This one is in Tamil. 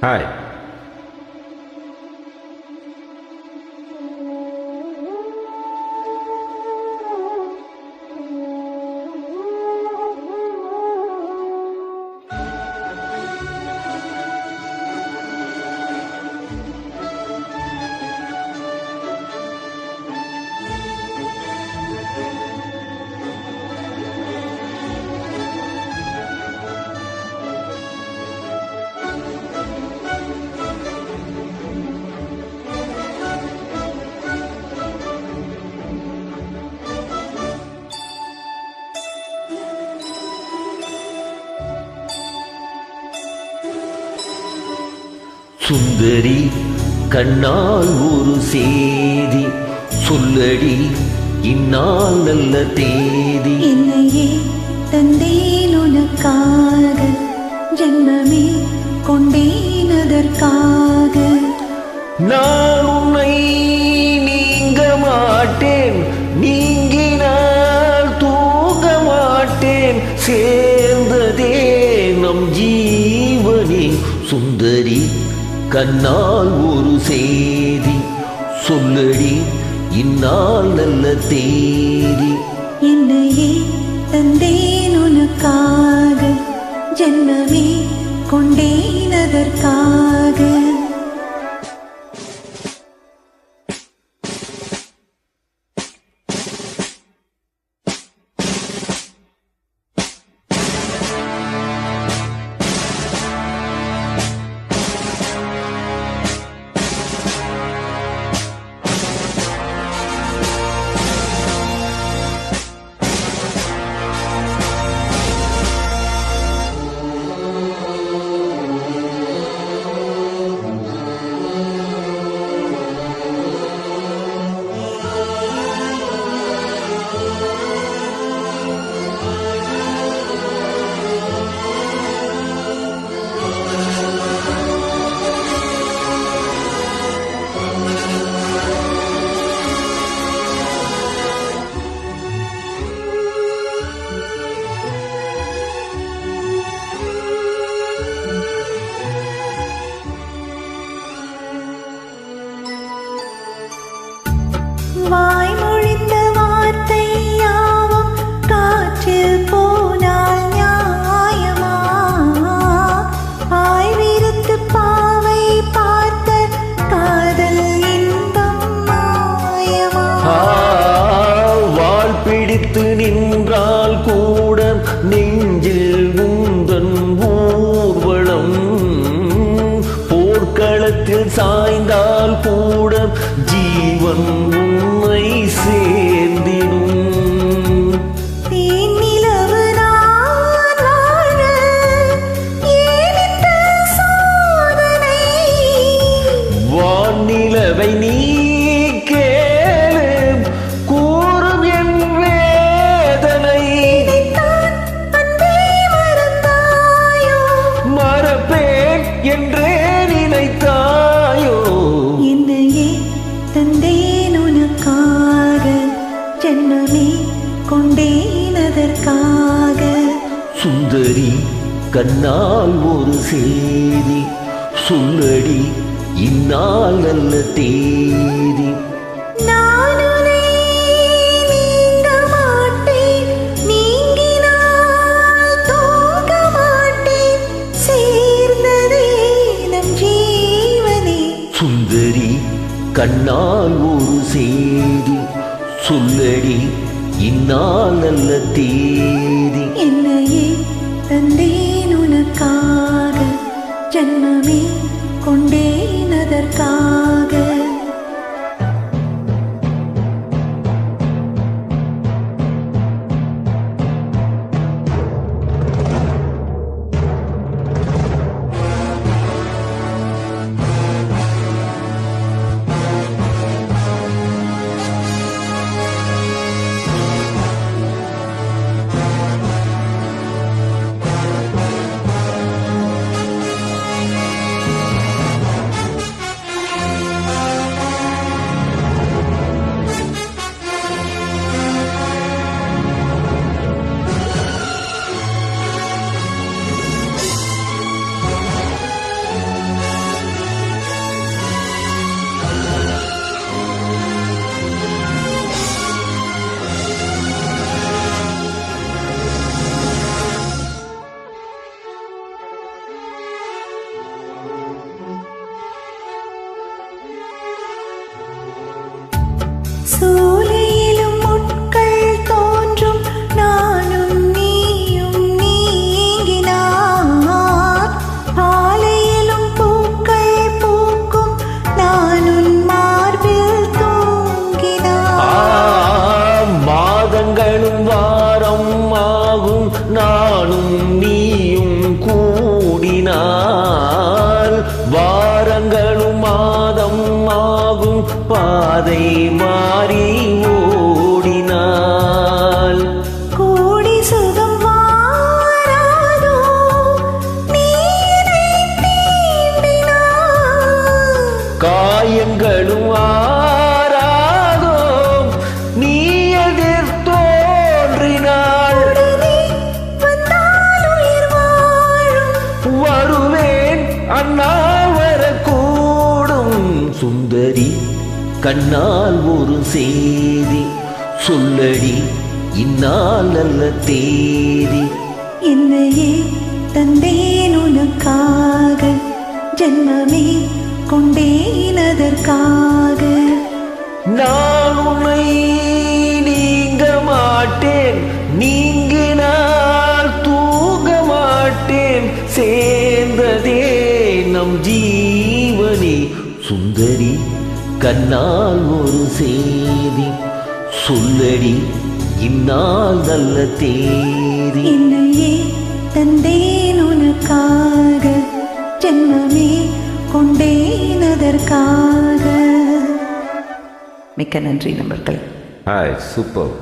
ஹாய். சுந்தரி கண்ணால் ஒரு சேதி சொல்லடி, இந்நாள் நல்ல தேதி. என்னையே தந்தேன் உனக்காக, ஜென்மமே கொண்டேன் அதற்காக. நான் உன்னை நீங்க மாட்டேன், நீங்கினால் தூங்க மாட்டேன். சேர்ந்ததே நம் ஜீவனே. சுந்தரி கண்ணால் ஒரு சேதி சொல்லடி, இந்நாள் நல்ல தேதி. என்னையே தந்தேன் உனக்காக, ஜென்மமே கொண்டேன் அதற்காக. வாய்மொழிந்த வார்த்தை யாவும் காற்றில் போனால் நியாயமா? பாய் விரித்து பாவை பார்த்த காதல் இன்பம் மாயமா? வாழ் பிடித்து நின்றால் கூட நெஞ்சில் உந்தன் ஊர்வலம். போர்க்களத்தில் சாய்ந்தால் கூட ஜீவன் உன்னை சேர்ந்திடும். தேனிலவு நான் வாழ ஏன் இந்த சோதனை? வானிலவை நீ கேளு, கூறும் என் வேதனை. நினைத்தான் அன்பே மறந்தாயோ? மறப்பேன் என்றே நினைத்தாயோ? என்னையே தந்தேன் உனக்காக, ஜென்மமே கொண்டேன் அதற்காக. சுந்தரி கண்ணால் ஒரு சேதி சொல்லடி, இந்நாள் நல்ல தேதி. நான் உன்னை நீங்க மாட்டேன், நீங்கினால் தூங்க மாட்டேன். சேர்ந்ததே நம் ஜீவனே. சுந்தரி கண்ணால் ஒரு சேதி சொல்லடி, இந்நாள் நல்ல தேதி. என்னையே தந்தேன் உனக்காக, ஜென்மமே கொண்டேன் அதற்காக. அந்நாள் வரக்கூடும். சுந்தரி கண்ணால் ஒரு செய்தி சொல்லடி இந்நாள் நல்ல தேதி. என்னையே தந்தேன் உனக்காக, ஜென்மமே கொண்டேன் அதற்காக. நான் உன்னை நீங்க மாட்டேன், நீங்கினால் தூங்க மாட்டேன். சேர்ந்ததே நம் ஜீவனே. சுந்தரி கண்ணால் ஒரு செய்தி சொல்லடி இந்நாள் நல்ல தேதி. என்னையே தந்தேன் உனக்காக, ஜென்மமே கொண்டேன் அதற்காக. மிக்க நன்றி நண்பர்களே. Hi, super.